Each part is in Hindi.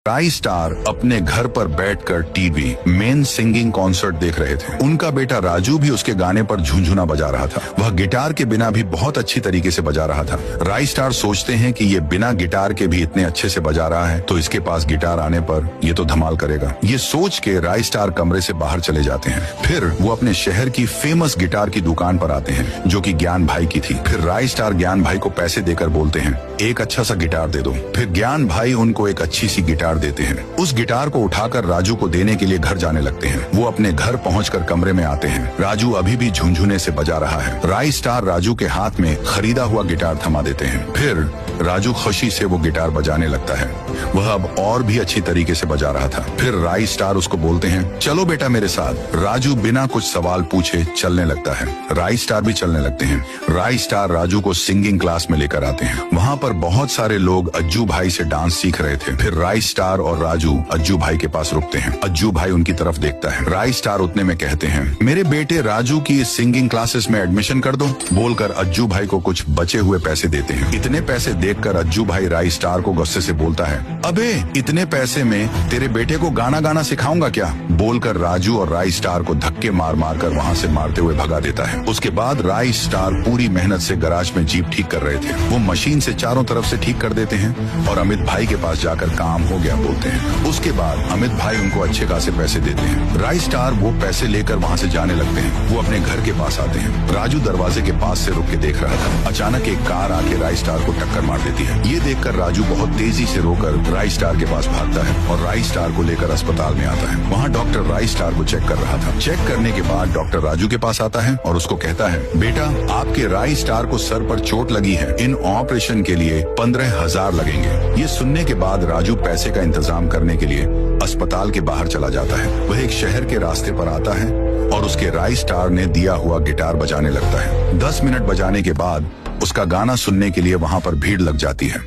राई स्टार अपने घर पर बैठकर टीवी मेन सिंगिंग कॉन्सर्ट देख रहे थे। उनका बेटा राजू भी उसके गाने पर झुनझुना बजा रहा था। वह गिटार के बिना भी बहुत अच्छी तरीके से बजा रहा था। राई स्टार सोचते हैं कि ये बिना गिटार के भी इतने अच्छे से बजा रहा है तो इसके पास गिटार आने पर ये तो धमाल करेगा। ये सोच के राई स्टार कमरे से बाहर चले जाते हैं। फिर वो अपने शहर की फेमस गिटार की दुकान पर आते हैं जो कि ज्ञान भाई की थी। फिर राई स्टार ज्ञान भाई को पैसे देकर बोलते हैं एक अच्छा सा गिटार दे दो। फिर ज्ञान भाई उनको एक अच्छी सी गिटार देते हैं। उस गिटार को उठाकर राजू को देने के लिए घर जाने लगते हैं। वो अपने घर पहुंचकर कमरे में आते हैं। राजू अभी भी झुनझुने से बजा रहा है। राई स्टार राजू के हाथ में खरीदा हुआ गिटार थमा देते हैं। फिर राजू खुशी से वो गिटार बजाने लगता है। वह अब और भी अच्छी तरीके से बजा रहा था। फिर राई स्टार उसको बोलते हैं चलो बेटा मेरे साथ। राजू बिना कुछ सवाल पूछे चलने लगता है। राई स्टार भी चलने लगते हैं। राई स्टार राजू को सिंगिंग क्लास में लेकर आते हैं। वहाँ पर बहुत सारे लोग अज्जू भाई से डांस सीख रहे थे। फिर राई स्टार और राजू अज्जू भाई के पास रुकते हैं। अज्जू भाई उनकी तरफ देखता है। राई स्टार उतने में कहते हैं मेरे बेटे राजू की इस सिंगिंग क्लासेस में एडमिशन कर दो। बोलकर अज्जू भाई को कुछ बचे हुए पैसे देते हैं। इतने पैसे देखकर अज्जू भाई राई स्टार को गुस्से से बोलता है अबे इतने पैसे में तेरे बेटे को गाना गाना सिखाऊंगा क्या। बोलकर राजू और राई स्टार को धक्के मार मार कर वहाँ से मारते हुए भगा देता है। उसके बाद राई स्टार पूरी मेहनत से गराज में जीप ठीक कर रहे थे। वो मशीन से चारों तरफ से ठीक कर देते हैं और अमित भाई के पास जाकर काम हो गया बोलते हैं। उसके बाद अमित भाई उनको अच्छे खासे पैसे देते हैं। राई स्टार वो पैसे लेकर वहाँ से जाने लगते हैं। वो अपने घर के पास आते हैं। राजू दरवाजे के पास से रुक के देख रहा था। अचानक एक कार आके राई स्टार को टक्कर मार देती है। ये देखकर राजू बहुत तेजी से रोकर राई स्टार के पास भागता है और राई स्टार को लेकर अस्पताल में आता है। वहाँ डॉक्टर राई स्टार को चेक कर रहा था। चेक करने के बाद डॉक्टर राजू के पास आता है और उसको कहता है बेटा आपके राई स्टार को सर पर चोट लगी है। इन ऑपरेशन के लिए 15,000 लगेंगे। ये सुनने के बाद राजू पैसे का इंतजाम करने के लिए अस्पताल के बाहर चला जाता है। वह एक शहर के रास्ते पर आता है और उसके राई स्टार ने दिया हुआ गिटार बजाने लगता है। 10 मिनट बजाने के बाद उसका गाना सुनने के लिए वहाँ पर भीड़ लग जाती है।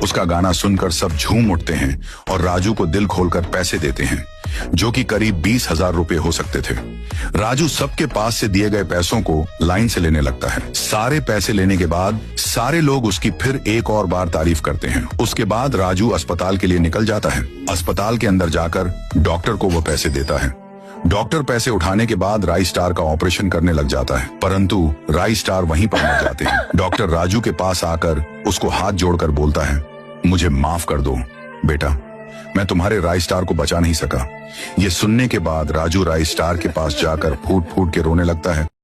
उसका गाना सुनकर सब झूम उठते हैं और राजू को दिल खोलकर पैसे देते हैं जो कि करीब 20,000 रुपए हो सकते थे। राजू सबके पास से दिए गए पैसों को लाइन से लेने लगता है। सारे पैसे लेने के बाद सारे लोग उसकी फिर एक और बार तारीफ करते हैं। उसके बाद राजू अस्पताल के लिए निकल जाता है। अस्पताल के अंदर जाकर डॉक्टर को वो पैसे देता है। डॉक्टर पैसे उठाने के बाद राई स्टार का ऑपरेशन करने लग जाता है परंतु राई स्टार वहीं पर मर जाते हैं। डॉक्टर राजू के पास आकर उसको हाथ जोड़कर बोलता है मुझे माफ कर दो बेटा, मैं तुम्हारे राई स्टार को बचा नहीं सका। ये सुनने के बाद राजू राई स्टार के पास जाकर फूट फूट के रोने लगता है